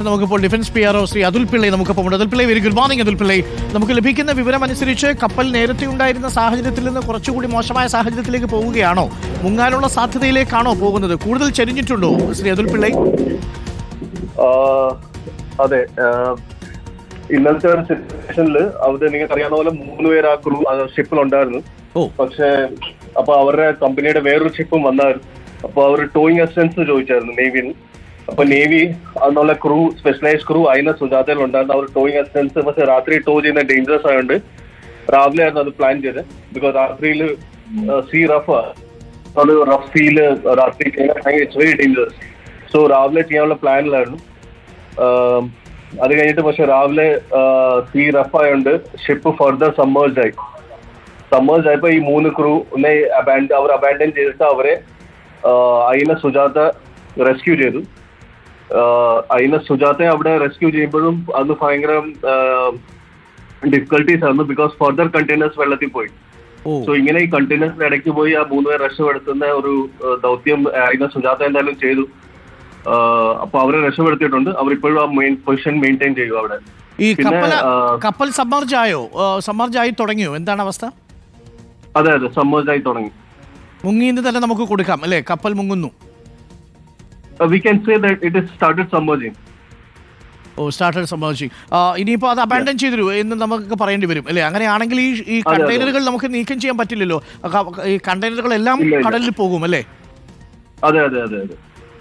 നമുക്കിപ്പോൾ defence PRO Shri Atul Pillai നമുക്കൊപ്പം ഉണ്ട്. Atul Pillai, very good morning. Atul Pillai, നമുക്ക് ലഭിക്കുന്ന വിവരം അനുസരിച്ച് കപ്പൽ നേരത്തെ ഉണ്ടായിരുന്ന സാഹചര്യത്തിൽ നിന്ന് കുറച്ചുകൂടി മോശമായ സാഹചര്യത്തിലേക്ക് പോവുകയാണോ? മുങ്ങാനുള്ള സാധ്യതയിലേക്കാണോ പോകുന്നത്? കൂടുതൽ ചരിഞ്ഞിട്ടുണ്ടോ ശ്രീ അതുൽ പിള്ളൈ? അതെ, ഇന്നത്തെ ഒരു സിറ്റുവേഷനിൽ അവിടെ നിങ്ങൾക്ക് അറിയാവുന്ന പോലെ 3 പേര് ആ ക്രൂ ഷിപ്പിലുണ്ടായിരുന്നു. പക്ഷെ അപ്പൊ അവരുടെ കമ്പനിയുടെ വേറൊരു ഷിപ്പും വന്നായിരുന്നു. അപ്പൊ അവർ ടോയിങ് അസിസ്റ്റൻസ് ചോദിച്ചായിരുന്നു നേവിയിൽ. അപ്പൊ നേവി എന്നുള്ള ക്രൂ, സ്പെഷ്യലൈസ്ഡ് ക്രൂ അതിനെ സുജാതയിലുണ്ടായിരുന്നു. അവർ ടോയിങ് അസിസ്റ്റൻസ് പക്ഷെ രാത്രി ടോ ചെയ്യുന്ന ഡേഞ്ചറസ് ആയതുകൊണ്ട് രാവിലെ ആയിരുന്നു അത് പ്ലാൻ ചെയ്തത്. ബിക്കോസ് രാത്രിയിൽ സീ റഫ് സീല് രാത്രി ഇറ്റ്സ് വെരി ഡേഞ്ചറസ്. സോ രാവിലെ ചെയ്യാനുള്ള പ്ലാനിലായിരുന്നു. അത് കഴിഞ്ഞിട്ട് പക്ഷെ രാവിലെ സീ റഫ് ആയതുകൊണ്ട് ഷിപ്പ് ഫർദർ സബ്മേർജ് ആയപ്പോ ഈ 3 ക്രൂനെ അവർ അബാൻഡൻ ചെയ്തിട്ട് അവരെ അയിന സുജാത റെസ്ക്യൂ ചെയ്തു. അയിന സുജാതയെ അവിടെ റെസ്ക്യൂ ചെയ്യുമ്പോഴും അത് ഭയങ്കര ഡിഫിക്കൽട്ടീസ് ആയിരുന്നു. ബിക്കോസ് ഫർദർ കണ്ടെയ്നേഴ്സ് വെള്ളത്തിൽ പോയി. സോ ഇങ്ങനെ ഈ കണ്ടെയ്നേഴ്സിന്റെ ഇടയ്ക്ക് പോയി ആ 3 പേരെ രക്ഷപ്പെടുത്തുന്ന ഒരു ദൗത്യം അയിന സുജാത എന്തായാലും ചെയ്തു. അപ്പൊ അവരെ രക്ഷപ്പെടുത്തിയിട്ടുണ്ട്. അവരിപ്പോഴും ആ മെയിൻ പൊസിഷൻ മെയിൻറ്റെയിൻ ചെയ്യും അവിടെ. ഈ കപ്പൽ സബ്മർജ് ആയി തുടങ്ങിയോ? എന്താണ് അവസ്ഥ? അതെ, സബ്മർജ് ആയി തുടങ്ങി. മുങ്ങിന്ന് തന്നെ നമുക്ക് കൊടുക്കാം അല്ലെ? കപ്പൽ മുങ്ങുന്നു. We can say that it is started submerging. Started submerging. ഇനിയിപ്പോൾ അത് അബാൻഡൻ ചെയ്തിരു എന്ന് നമുക്ക് പറയേണ്ടി വരും അല്ലേ? അങ്ങനെയാണെങ്കിൽ ഈ കണ്ടെയ്നറുകൾ നമുക്ക് നീക്കം ചെയ്യാൻ പറ്റില്ലല്ലോ. ഈ കണ്ടെയ്നറുകളെല്ലാം കടലിൽ പോകും അല്ലേ? അതെ.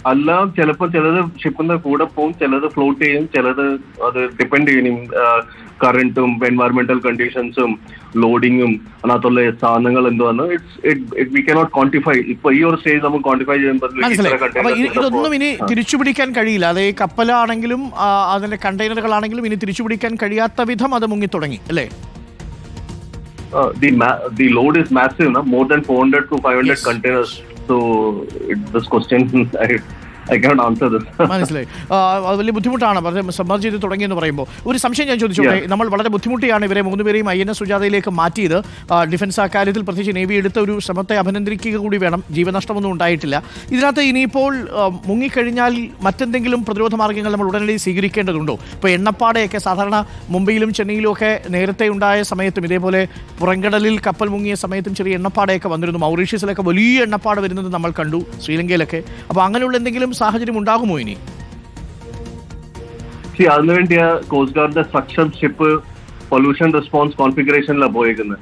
അല്ല, ചിലപ്പോൾ ചിലത് ഷിപ്പിന്റെ കൂടെ പോകും, ചിലത് ഫ്ലോട്ട് ചെയ്യും, ചിലത് അത് ഡിപ്പെൻഡ് ചെയ്യും കറന്റും എൻവയറമെന്റൽ കണ്ടീഷൻസും ലോഡിങ്ങും അതിനകത്തുള്ള സാധനങ്ങൾ എന്തുവാന്ന്. We cannot quantify. ഇപ്പൊ ഈ ഒരു സ്റ്റേജ് നമുക്ക് ക്വാണ്ടിഫൈ ചെയ്യുമ്പോൾ ഇതൊന്നും ഇനി തിരിച്ചുപിടിക്കാൻ കഴിയില്ല. അത് ഈ കപ്പലാണെങ്കിലും അതിന്റെ കണ്ടെയ്നറുകളാണെങ്കിലും ഇനി തിരിച്ചുപിടിക്കാൻ കഴിയാത്ത വിധം അത് മുങ്ങിത്തുടങ്ങി അല്ലേ? The load is massive, more than 400 to 500 containers. So this question I cannot answer this. മനസ്സിലായി. അത് വലിയ ബുദ്ധിമുട്ടാണ് സബ്മർജ് ചെയ്ത് തുടങ്ങിയെന്ന് പറയുമ്പോൾ. ഒരു സംശയം ഞാൻ ചോദിച്ചോട്ടെ. നമ്മൾ വളരെ ബുദ്ധിമുട്ടിയാണ് ഇവരെ 3 പേരെയും INS സുജാതയിലേക്ക് മാറ്റിയത്. ഡിഫൻസ് അക്കാര്യത്തിൽ പ്രത്യേകിച്ച് നേവി എടുത്ത ഒരു ശ്രമത്തെ അഭിനന്ദിക്കുക കൂടി വേണം. ജീവനഷ്ടമൊന്നും ഉണ്ടായിട്ടില്ല. ഇതിനകത്ത് ഇനിയിപ്പോൾ മുങ്ങിക്കഴിഞ്ഞാൽ മറ്റെന്തെങ്കിലും പ്രതിരോധ മാർഗ്ഗങ്ങൾ നമ്മൾ ഉടനടി സ്വീകരിക്കേണ്ടതുണ്ടോ? ഇപ്പോൾ എണ്ണപ്പാടയൊക്കെ സാധാരണ മുംബൈയിലും ചെന്നൈയിലും ഒക്കെ നേരത്തെ ഉണ്ടായ സമയത്തും ഇതേപോലെ പുറംകടലിൽ കപ്പൽ മുങ്ങിയ സമയത്തും ചെറിയ എണ്ണപ്പാടയൊക്കെ വന്നിരുന്നു. മൗറീഷ്യസിലൊക്കെ വലിയ എണ്ണപ്പാട് വരുന്നത് നമ്മൾ കണ്ടു, ശ്രീലങ്കയിലൊക്കെ. അപ്പോൾ അങ്ങനെയുള്ള എന്തെങ്കിലും സാഹചര്യം ഉണ്ടാകുമോ ഇനി? അതിനുവേണ്ടി കോസ്റ്റ് ഗാർഡിന്റെ സക്ഷൻ ഷിപ്പ് പൊല്യൂഷൻ റെസ്പോൺസ് കോൺഫിഗറേഷനിലാണ് പോയേക്കുന്നത്.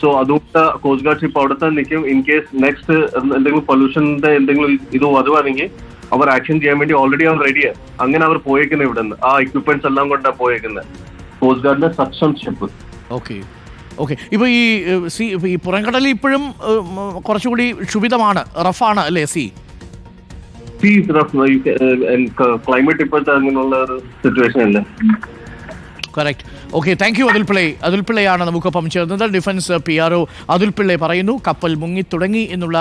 സോ അതുകൊണ്ട് കോസ്റ്റ് ഗാർഡ് ഷിപ്പ് അവിടെ തന്നെ നിൽക്കും. ഇൻ കേസ് നെക്സ്റ്റ് എന്തെങ്കിലും പൊല്യൂഷന്റെ എന്തെങ്കിലും ഇത് വരുവാണെങ്കിൽ അവർ ആക്ഷൻ ചെയ്യാൻ വേണ്ടി ഓൾറെഡി അവർ റെഡിയാണ്. അങ്ങനെ അവർ പോയേക്കുന്നത് ഇവിടെ നിന്ന്. ആ എക്യുപ്മെന്റ്സ് എല്ലാം കൊണ്ടാണ് പോയേക്കുന്നത് കോസ്റ്റ് ഗാർഡിന്റെ സക്ഷൻ ഷിപ്പ്. ഓക്കെ. ഇപ്പൊ ഈ പുറംകടലിൽ ഇപ്പോഴും കുറച്ചുകൂടി ക്ഷുഭിതമാണ്, റഫാണ് അല്ലേ? ക്ലൈമറ്റ് ഇപ്പോഴത്തെ അങ്ങനെയുള്ള ഒരു സിറ്റുവേഷൻ അല്ലേ? Correct. Okay, thank you Atul Pillai. Atul പിള്ളയാണ് നമുക്കൊപ്പം ചേർന്നത്. ഡിഫൻസ് PRO അതുൽ പിള്ളൈ പറയുന്നു കപ്പൽ മുങ്ങിത്തുടങ്ങി എന്നുള്ള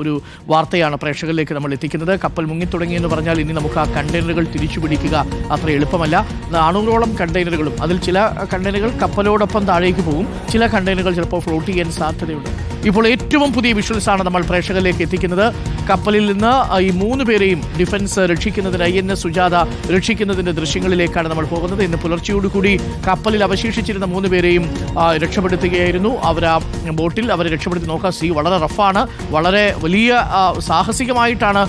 ഒരു വാർത്തയാണ് പ്രേക്ഷകരിലേക്ക് നമ്മൾ എത്തിക്കുന്നത്. കപ്പൽ മുങ്ങിത്തുടങ്ങി എന്ന് പറഞ്ഞാൽ ഇനി നമുക്ക് ആ കണ്ടെയ്നറുകൾ തിരിച്ചു പിടിക്കുക അത്ര എളുപ്പമല്ല. 400ഓളം കണ്ടെയ്നറുകളും അതിൽ ചില കണ്ടെയ്നറുകൾ കപ്പലോടൊപ്പം താഴേക്ക് പോകും, ചില കണ്ടെയ്നറുകൾ ചിലപ്പോൾ ഫ്ലോട്ട് ചെയ്യാൻ സാധ്യതയുണ്ട്. ഇപ്പോൾ ഏറ്റവും പുതിയ വിഷ്വൽസാണ് നമ്മൾ പ്രേക്ഷകരിലേക്ക് എത്തിക്കുന്നത്. കപ്പലിൽ നിന്ന് ഈ 3 പേരെയും ഡിഫൻസ് രക്ഷിക്കുന്നതിന് INS സുജാത രക്ഷിക്കുന്നതിൻ്റെ ദൃശ്യങ്ങളിലേക്കാണ് നമ്മൾ പോകുന്നത്. ഇന്ന് പുലർച്ചയോടുകൂടി കപ്പലിൽ അവശേഷിച്ചിരുന്ന 3 പേരെയും രക്ഷപ്പെടുത്തുകയായിരുന്നു. അവർ ആ ബോട്ടിൽ അവരെ രക്ഷപ്പെടുത്തി നോക്കാം. വളരെ റഫാണ്, വളരെ വലിയ സാഹസികമായിട്ടാണ്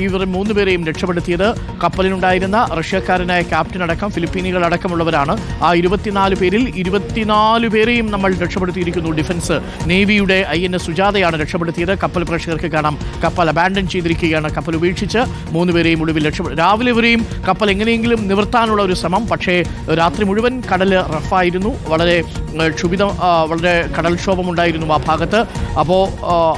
ഇവർ 3 പേരെയും രക്ഷപ്പെടുത്തിയത്. കപ്പലിനുണ്ടായിരുന്ന റഷ്യക്കാരനായ ക്യാപ്റ്റൻ അടക്കം ഫിലിപ്പീനികൾ അടക്കമുള്ളവരാണ്. ആ 24 പേരിൽ 24 പേരെയും നമ്മൾ രക്ഷപ്പെടുത്തിയിരിക്കുന്നു. ഡിഫൻസ് നേവിയുടെ INS സുജാതയാണ് രക്ഷപ്പെടുത്തിയത്. കപ്പൽ പ്രേക്ഷകർക്ക് കാണാം, കപ്പൽ അബാൻഡൻ ചെയ്തിരിക്കുകയാണ്. കപ്പൽ ഉപേക്ഷിച്ച് 3 പേരെയും ഒടുവിൽ രാവിലെ വരെയും കപ്പൽ എങ്ങനെയെങ്കിലും നിവർത്താനുള്ള ഒരു ശ്രമം. പക്ഷേ രാത്രി മുഴുവൻ കടൽ റഫായിരുന്നു. വളരെ വളരെ കടൽക്ഷോഭമുണ്ടായിരുന്നു ആ ഭാഗത്ത്. അപ്പോൾ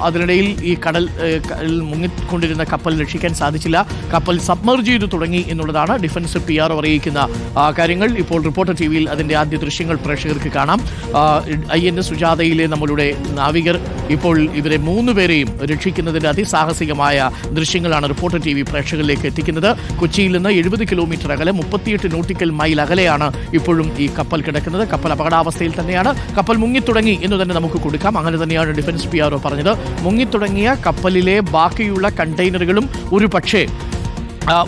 അതിനിടയിൽ ഈ കടലിൽ മുങ്ങിക്കൊണ്ടിരുന്ന കപ്പൽ രക്ഷിക്കാൻ സാധിച്ചില്ല. കപ്പൽ സബ്മർജ് ചെയ്തു തുടങ്ങി എന്നുള്ളതാണ് ഡിഫൻസ് PRO അറിയിക്കുന്ന കാര്യങ്ങൾ. ഇപ്പോൾ റിപ്പോർട്ടർ TV അതിൻ്റെ ആദ്യ ദൃശ്യങ്ങൾ പ്രേക്ഷകർക്ക് കാണാം. INS സുജാതയിലെ നമ്മളുടെ നാവികർ ഇപ്പോൾ ഇവരെ 3 പേരെയും രക്ഷിക്കുന്നതിൻ്റെ അതിസാഹസികമായ ദൃശ്യങ്ങളാണ് റിപ്പോർട്ടർ TV പ്രേക്ഷകരിലേക്ക് എത്തിക്കുന്നത്. കൊച്ചിയിൽ നിന്ന് 70 കിലോമീറ്റർ അകലെ 38 നോട്ടിക്കൽ മൈൽ അകലെയാണ് ഇപ്പോഴും ഈ കപ്പൽ കിടക്കുന്നത്. കപ്പൽ അപകടാവസ്ഥയിൽ തന്നെയാണ്. കപ്പൽ മുങ്ങിത്തുടങ്ങി എന്ന് തന്നെ നമുക്ക് കൊടുക്കാം. അങ്ങനെ തന്നെയാണ് ഡിഫൻസ് PRO പറഞ്ഞത്. മുങ്ങിത്തുടങ്ങിയ കപ്പലിലെ ബാക്കിയുള്ള കണ്ടെയ്നറുകളും ഒരു പക്ഷേ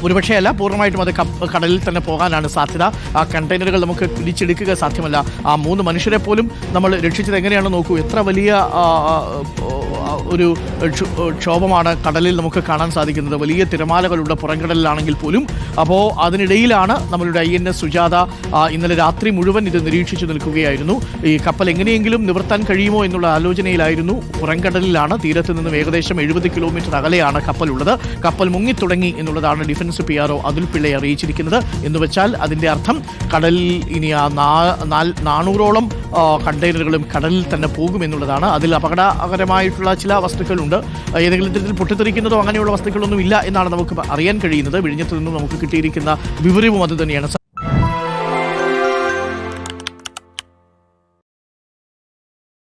ഒരുപക്ഷെ അല്ല, പൂർണ്ണമായിട്ടും അത് കടലിൽ തന്നെ പോകാനാണ് സാധ്യത. ആ കണ്ടെയ്നറുകൾ നമുക്ക് പിടിച്ചെടുക്കുക സാധ്യമല്ല. ആ 3 മനുഷ്യരെ പോലും നമ്മൾ രക്ഷിച്ചത് എങ്ങനെയാണെന്ന് നോക്കൂ. എത്ര വലിയ ഒരു ക്ഷോഭമാണ് കടലിൽ നമുക്ക് കാണാൻ സാധിക്കുന്നത്. വലിയ തിരമാലകളുടെ പുറംകടലിലാണെങ്കിൽ പോലും. അപ്പോൾ അതിനിടയിലാണ് നമ്മളുടെ INS സുജാത ഇന്നലെ രാത്രി മുഴുവൻ ഇത് നിരീക്ഷിച്ചു നിൽക്കുകയായിരുന്നു. ഈ കപ്പൽ എങ്ങനെയെങ്കിലും നിവർത്താൻ കഴിയുമോ എന്നുള്ള ആലോചനയിലായിരുന്നു. പുറംകടലിലാണ്, തീരത്ത് നിന്നും ഏകദേശം 70 കിലോമീറ്റർ അകലെയാണ് കപ്പലുള്ളത്. കപ്പൽ മുങ്ങിത്തുടങ്ങി എന്നുള്ളതാണ് ഡിഫൻസ് PRO അതുൽ പിള്ളയെ അറിയിച്ചിരിക്കുന്നത്. എന്ന് വെച്ചാൽ അതിൻ്റെ അർത്ഥം കടലിൽ ഇനി ആ 400ഓളം കണ്ടെയ്നറുകളും കടലിൽ തന്നെ പോകുമെന്നുള്ളതാണ്. അതിൽ അപകടകരമായിട്ടുള്ള ചില വസ്തുക്കളുണ്ട്. ഏതെങ്കിലും തരത്തിൽ പൊട്ടിത്തെറിക്കുന്നതോ അങ്ങനെയുള്ള വസ്തുക്കളൊന്നും ഇല്ല എന്നാണ് നമുക്ക് അറിയാൻ കഴിയുന്നത്. വിഴിഞ്ഞത്ത് നിന്നും നമുക്ക് കിട്ടിയിരിക്കുന്ന വിവരവും അത് തന്നെയാണ്.